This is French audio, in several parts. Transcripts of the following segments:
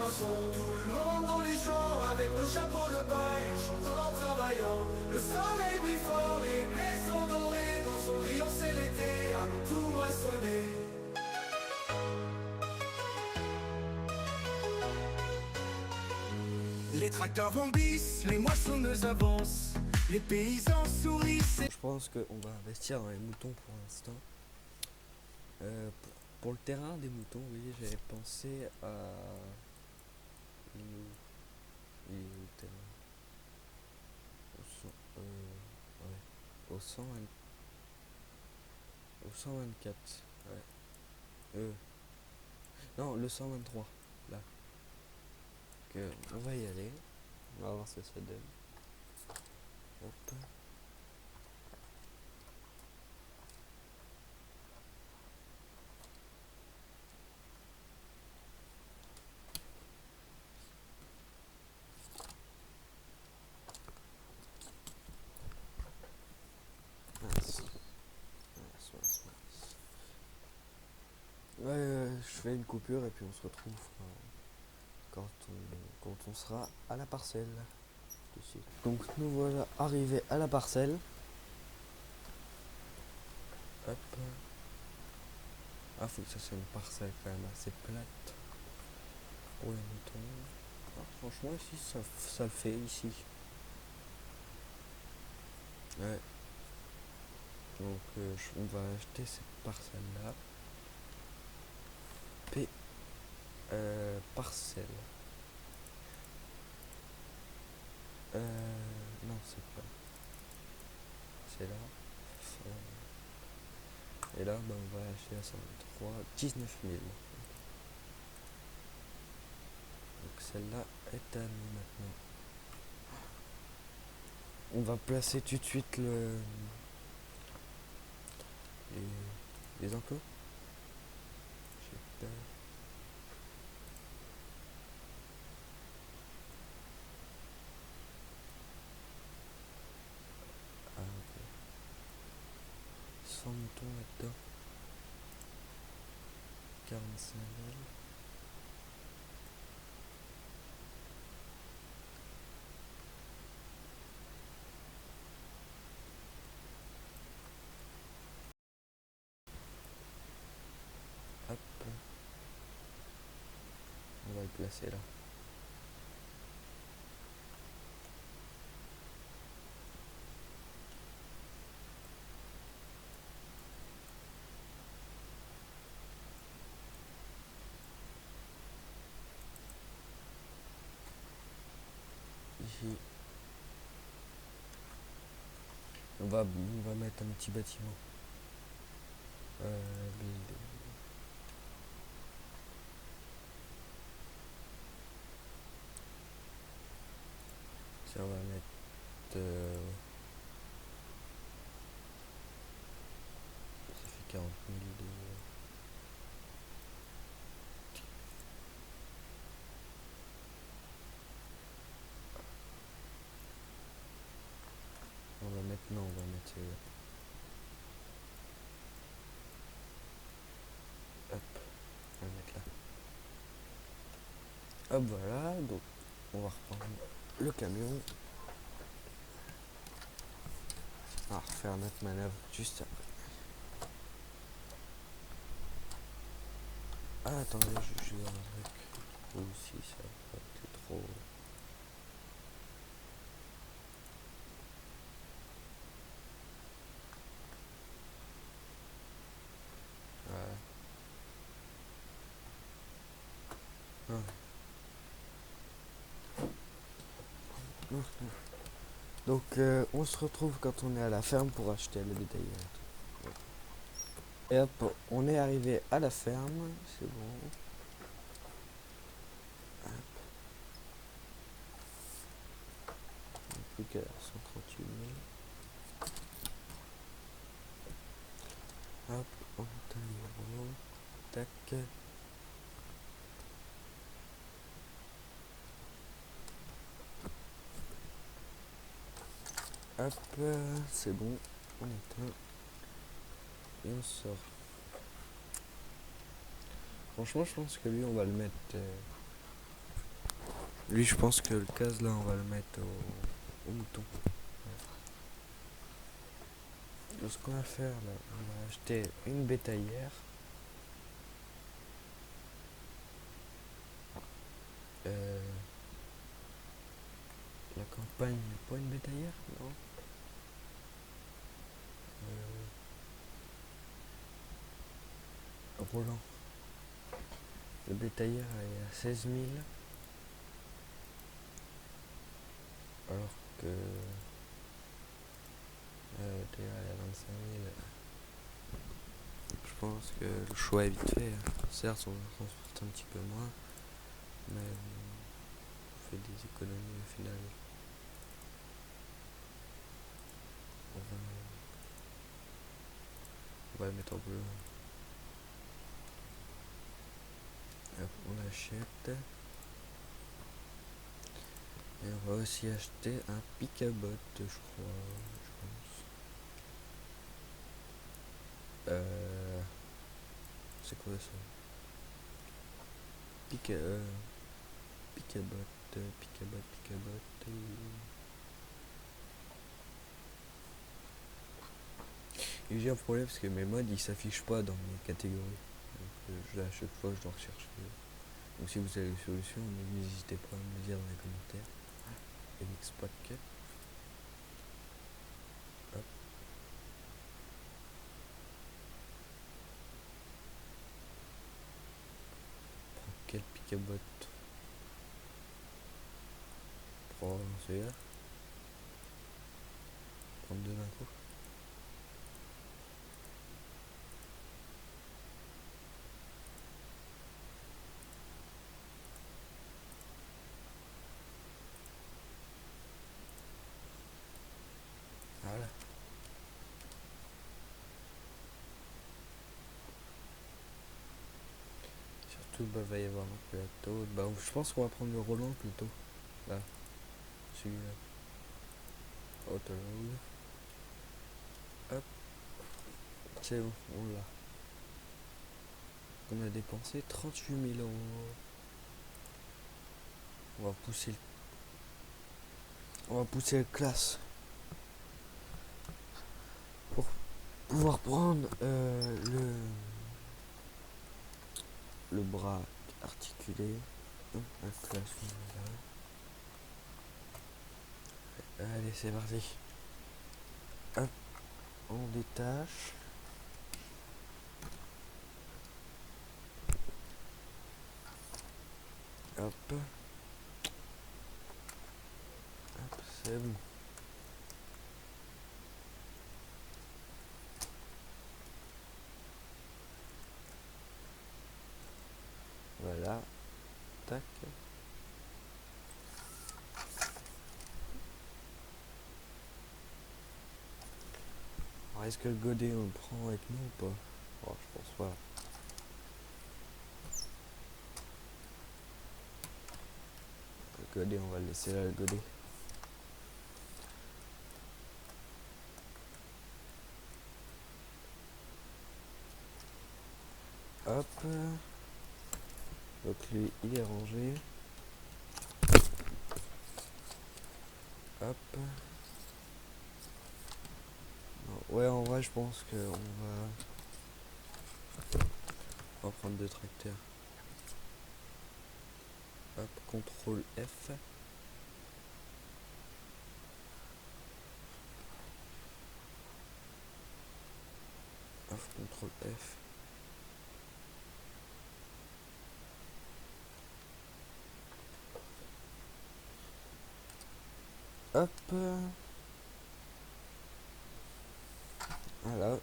moisson. Tout le monde dans les champs avec nos chapeaux de paille, chantant en travaillant. Le soleil brille fort, les blés sont dorés, dans son rayon c'est l'été, à tout moissonner. Les tracteurs bondissent, les moissonneuses avancent, les paysans sourient. Je pense qu'on va investir dans les moutons pour l'instant. Pour le terrain des moutons, vous voyez, j'avais pensé à... Il est où le terrain ouais. Au 120... Au 124. Ouais. Non, le 123. Là. On va y aller. On va voir ce que ça donne. Hop. Ouais, je fais une coupure et puis on se retrouve quand on sera à la parcelle. Donc nous voilà arrivés à la parcelle. Hop. Ah, faut que ça soit une parcelle quand même assez plate pour les moutons. Ah, franchement ici ça le fait ici. Ouais. Donc on va acheter cette parcelle là. P parcelle. Non c'est pas. C'est là. Et là bah, on va acheter à 123 19 000. Donc celle-là est à nous maintenant. On va placer tout de suite les enclos. J'ai peur. Ah ok. 100 moutons là-dedans. 45 000. Hop. On va le placer là. Ici. On va mettre un petit bâtiment. Ça, on va mettre... ça fait 40 000 de... On va mettre... Non, on va mettre... hop. On va mettre là. Hop, voilà. Donc, on va reprendre le camion. On va refaire notre manœuvre juste après. Ah, attendez, je joue un truc. Ou si ça va être trop... Voilà. Donc on se retrouve quand on est à la ferme pour acheter le bétail. Et hop, on est arrivé à la ferme, c'est bon. Hop. Plus qu'à 138 000. Hop, on est un numéro. Tac. Hop, c'est bon, on éteint. Et on sort. Franchement, je pense que lui, on va le mettre... Lui, je pense que le case là, on va le mettre au mouton. Donc, ce qu'on va faire là, on va acheter une bétaillère. La campagne, pas une bétaillère, non. Roland. Le bétaillère est à 16 000. Alors que elle est à 25 000. Je pense que le choix est vite fait. Certes, on transporte un petit peu moins, mais on fait des économies au final. On va le mettre en bleu. Hop, on l'achète. Et on va aussi acheter un pick-a-bot, je crois. Je pense. C'est quoi ça? Pick-a-bot, pick-a-bot. Et j'ai un problème parce que mes mods ils s'affichent pas dans mes catégories. Donc, à chaque fois je dois rechercher. Donc si vous avez des solutions, n'hésitez pas à me le dire dans les commentaires. MX Pack. Hop. Prends quel pick-a-bot? Prends celui-là. Prendre deux d'un coup. Voilà. Surtout, bah, va y avoir un plateau. Bah, je pense qu'on va prendre le Roland plutôt. Là, celui-là. Autoload. Hop. C'est bon, on l'a. On a dépensé 38 000 €. On va pousser le... On va pousser le classe. Pour pouvoir prendre le bras articulé. Un classe. Allez, c'est parti. Hop, on détache. Hop. Hop, c'est bon. Voilà. Tac. Alors, est-ce que le godet on le prend avec nous ou pas? Oh, je pense pas. Le godet, on va le laisser là, le godet. Hop. Donc lui, il est rangé. Hop. Non, ouais, en vrai, je pense qu'on va prendre deux tracteurs. Hop, CTRL F. Hop, CTRL F. Hop. Voilà.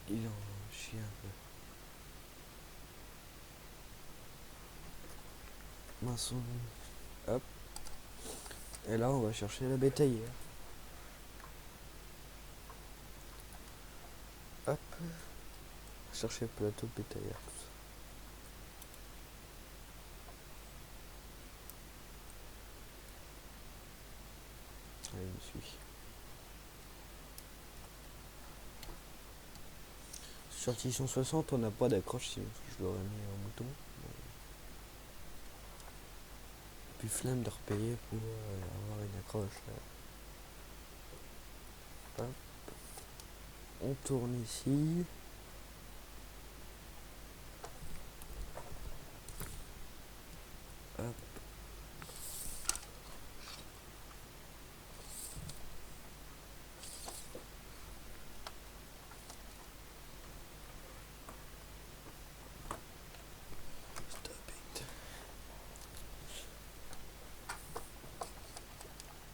Il en chie un peu. Maçon. Hop. Et là, on va chercher la bétaillère. Hop. Chercher le plateau bétaillère. Tout ça. Allez, je me suis. Sur 660, on n'a pas d'accroche, sinon je l'aurais mis en mouton. Puis flemme de repayer pour avoir une accroche. Hop. On tourne ici. Hop. Stop it.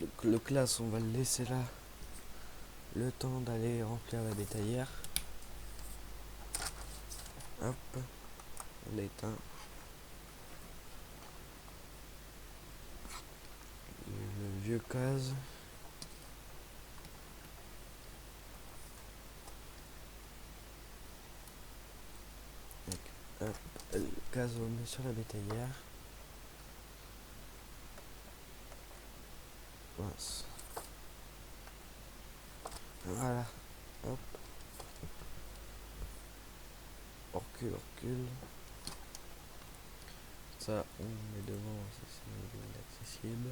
Donc le classe, on va le laisser là. Le temps d'aller remplir la bétaillère. Hop. On l'éteint. Le vieux case. Hop. Le case, on le met sur la bétaillère. Mince. Voilà. Hop. On recule, on recule. Ça, on met devant, ça c'est inaccessible.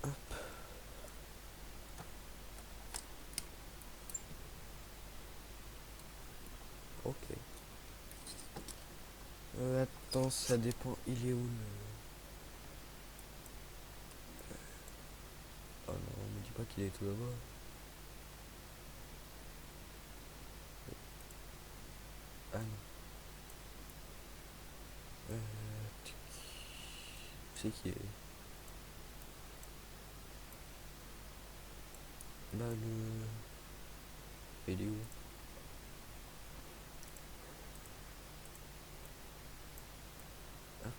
Hop. Ok. Attends, ça dépend. Il est où le... Oh non, on me dit pas qu'il est tout là-bas. Ah non. C'est qui est... Bah le... Il est où? Hop.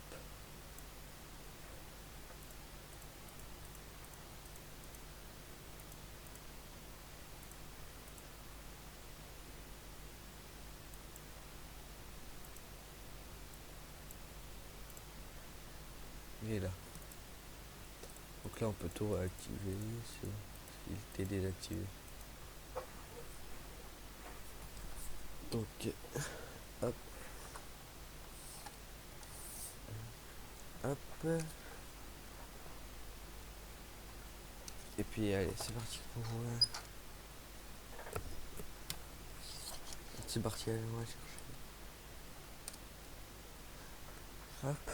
Il est là. Donc là on peut tout réactiver s'il était désactivé. Donc hop. Hop. Et puis allez, c'est parti pour... C'est parti, allez, on va chercher. Hop.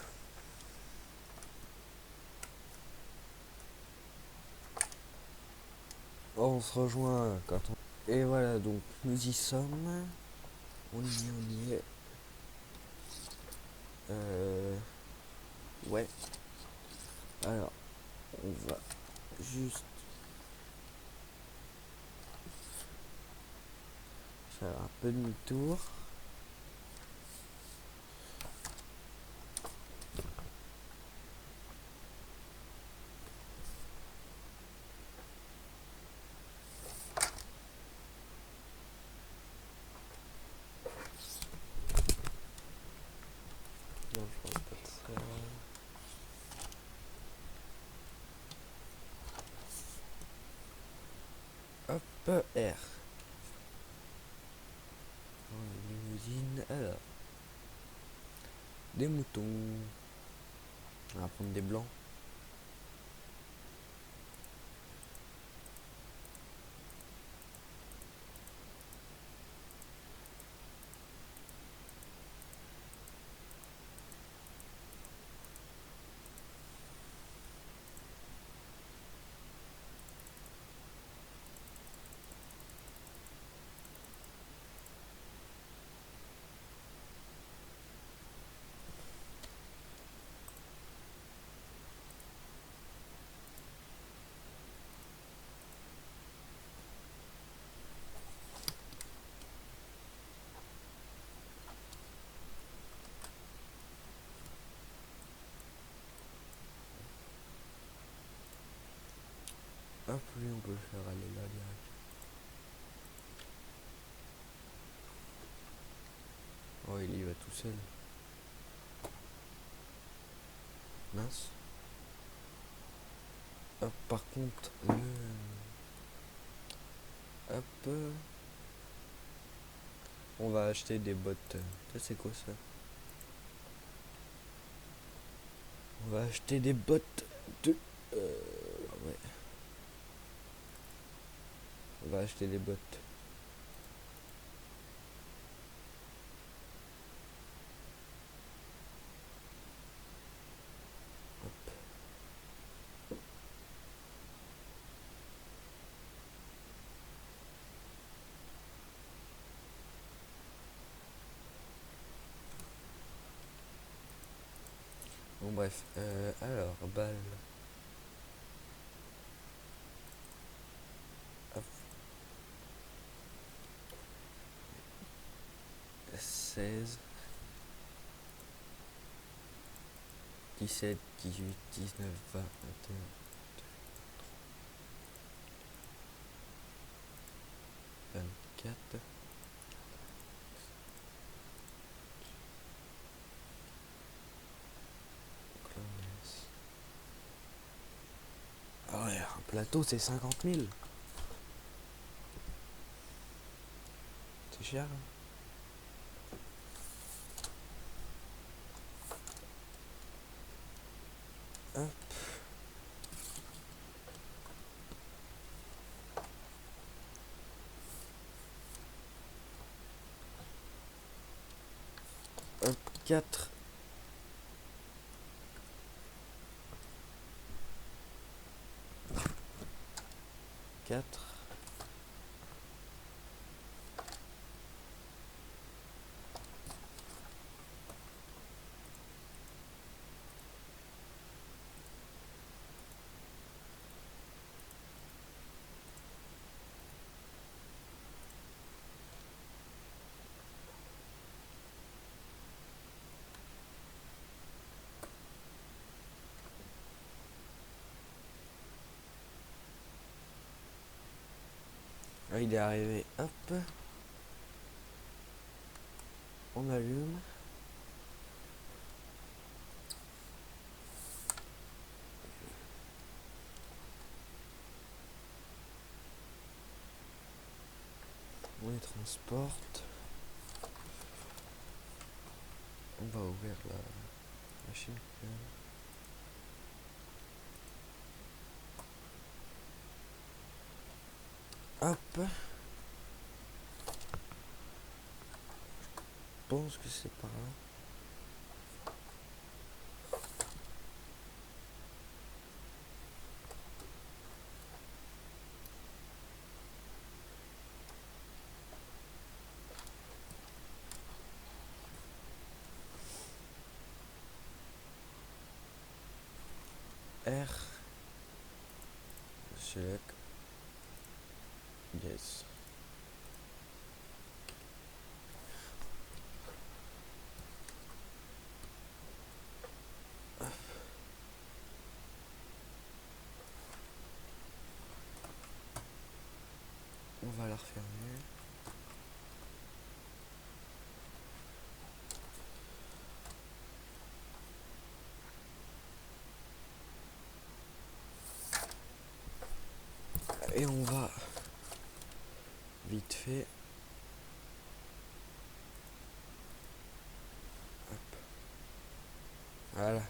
Oh, on se rejoint quand on... Et voilà, donc nous y sommes. On y est. Ouais. Alors, on va juste faire un peu demi-tour. Non, je pense pas que ça... Hop, R. Limousine, alors. Des moutons. On va prendre des blancs. Hop, lui on peut le faire aller là direct. Oh, il y va tout seul. Mince. Hop, par contre, hop, on va acheter des bottes. Ça c'est quoi ça? On va acheter des bottes de... ouais. On va acheter des bottes. Hop. Bon bref, alors, balle. Hop. 16. 17, 18, 19, 20, 21, 24. Ah ouais, un plateau c'est 50 000. C'est cher. Hein. Hop. Hop, 4. 4. Ah, il est arrivé. Hop. On allume. On les transporte. On va ouvrir la machine. Hop. Je pense que c'est par là. R. Select. Yes. On va la refermer. Et on va vite fait. Hop. Voilà.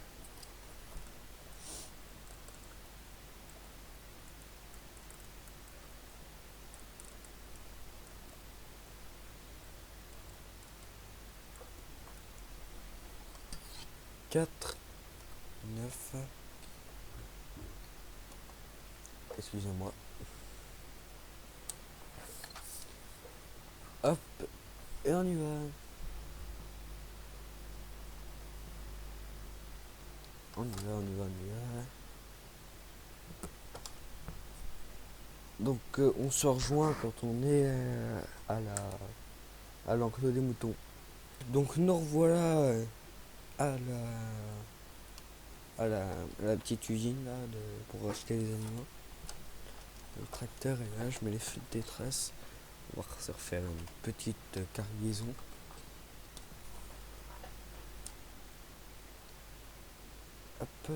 Quatre, 9. Excusez-moi. Hop. Et on y va. On y va, on y va, on y va. Donc on se rejoint quand on est à l'enclos des moutons. Donc nous revoilà à la petite usine là pour acheter les animaux. Le tracteur est là, je mets les feux de détresse. On va se refaire une petite cargaison. Hop.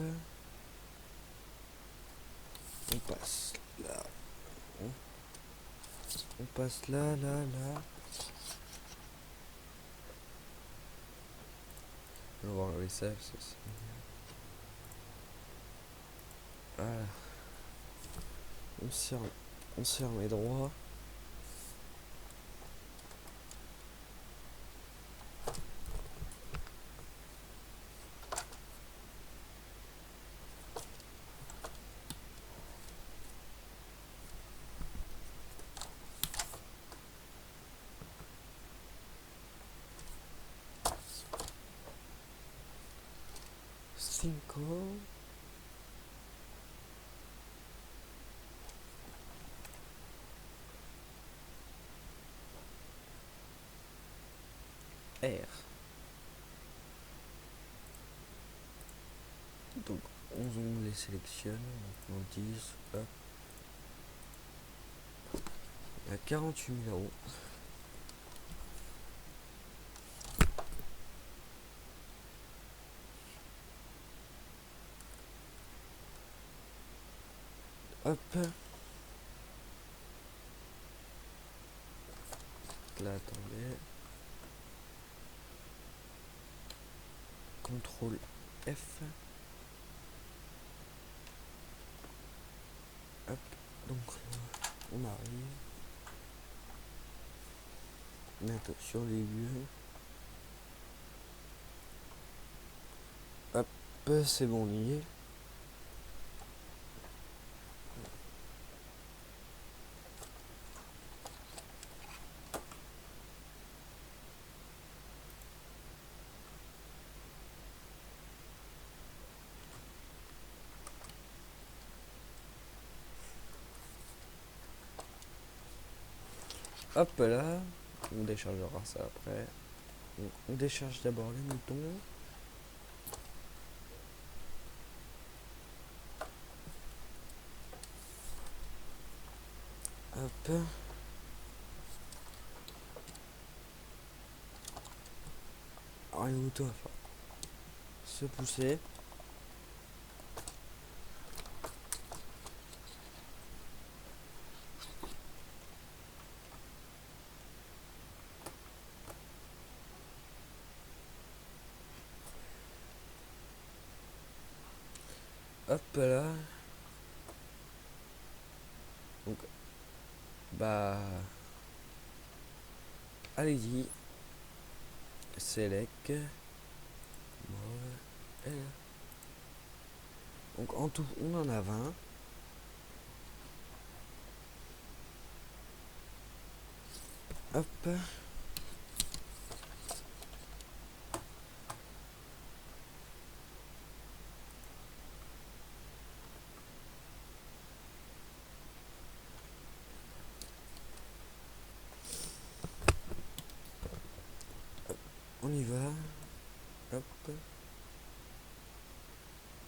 On passe là. On passe là, là, là. On va voir les saves, c'est voilà. On se remet droit. Cinco. R. Donc 11 on les sélectionne, maintenant 10, hop. Il y a 48 000 euros. Hop. Là, attendez. CTRL F. Hop. Donc on arrive. Bientôt sur les lieux. Hop, c'est bon, on y est. Hop là, on déchargera ça après. Donc, on décharge d'abord les moutons. Hop. Alors les moutons va falloir se pousser. Hop là. Donc bah allez-y. Select. Donc en tout on en a 20. Hop. On y va. Hop.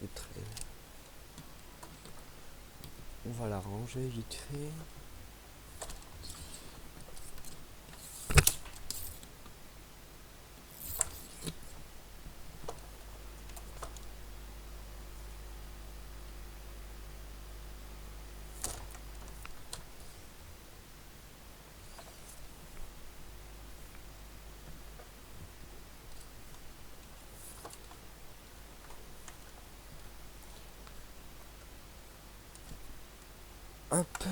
Et très... On va la ranger vite fait. Hop.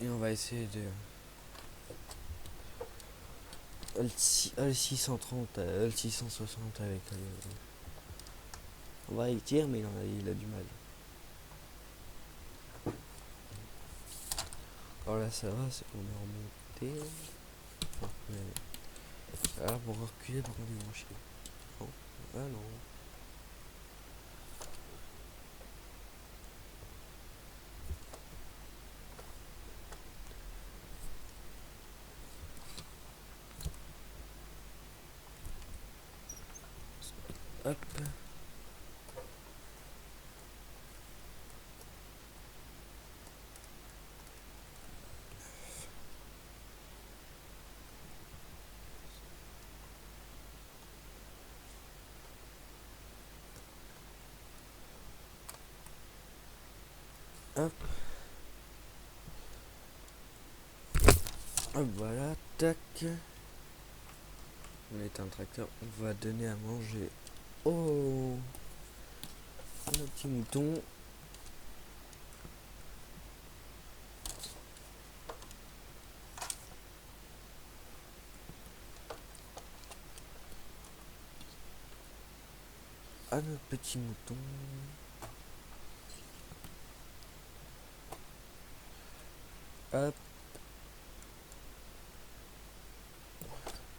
Et on va essayer de... L630, L660 avec... On va y tirer mais il a du mal. Alors là ça va, on est remonté. Enfin, mais... Là pour reculer par contre ils vont chier. Non. Ah non. Hop. Hop. Hop, voilà, tac. On est un tracteur, on va donner à manger au petit mouton. À notre petit mouton. Hop.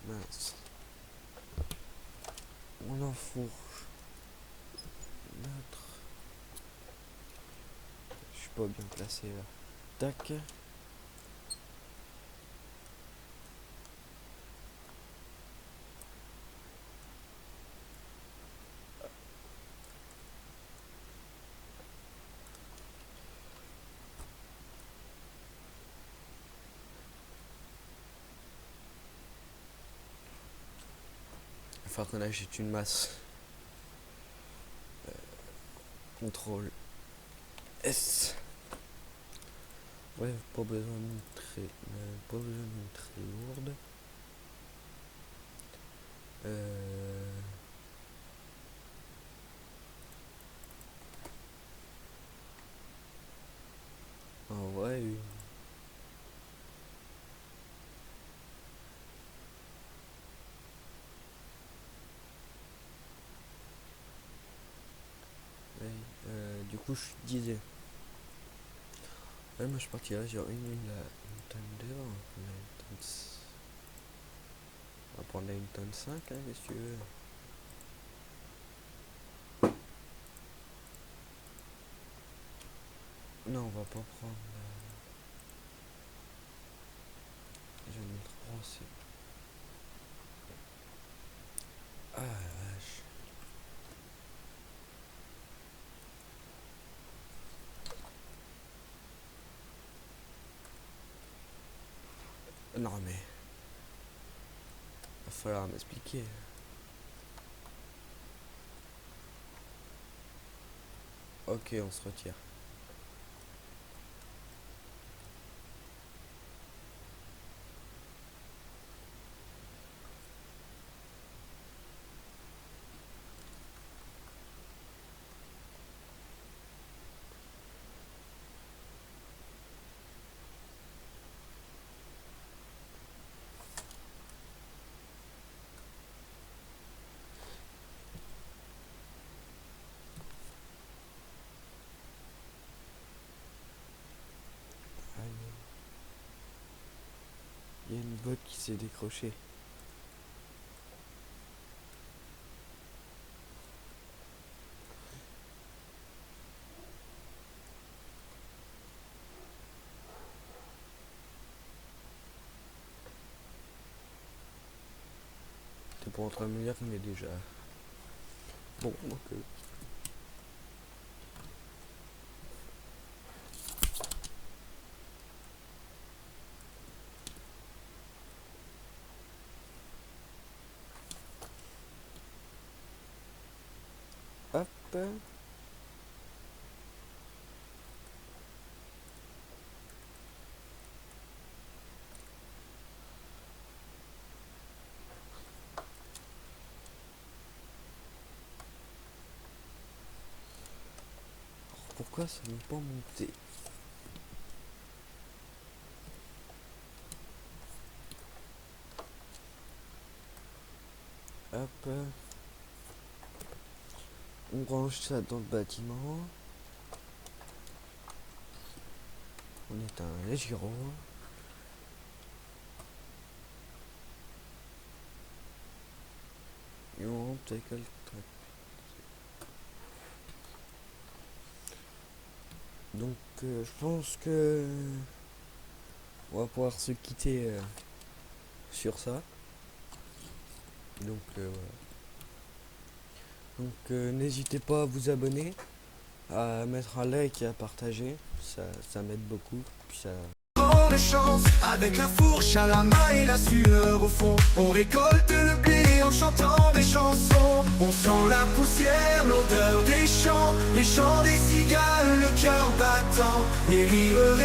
Mince. On enfourche notre... Je suis pas bien placé là. Tac. Il va falloir qu'on achète une masse. Contrôle S. Ouais, pas besoin d'une pas besoin d'une très lourde. En vrai, ouais, du coup, je disais. Ouais, moi je partirais sur une tonne d'heure. On va prendre une tonne 5, hein, qu'est-ce que tu veux. Non, on va pas prendre j'ai mis 3, c'est... Ah la vache. Non mais... Va falloir m'expliquer. Ok, on se retire. Allez. Il y a une botte qui s'est décrochée. T'es pas en train de me dire qu'on est déjà... Bon, ok. Hop. Pourquoi ça n'est pas monté? Hop. On range ça dans le bâtiment. On est un Giro. Et on rentre avec le truc. Donc je pense que on va pouvoir se quitter sur ça. Donc voilà. Donc n'hésitez pas à vous abonner, à mettre un like et à partager, ça m'aide beaucoup. Puis ça... Prends les chances, avec la fourche à la main et la sueur au fond. On récolte le blé en chantant des chansons. On sent la poussière, l'odeur des champs, les chants des cigales, le cœur battant, les rires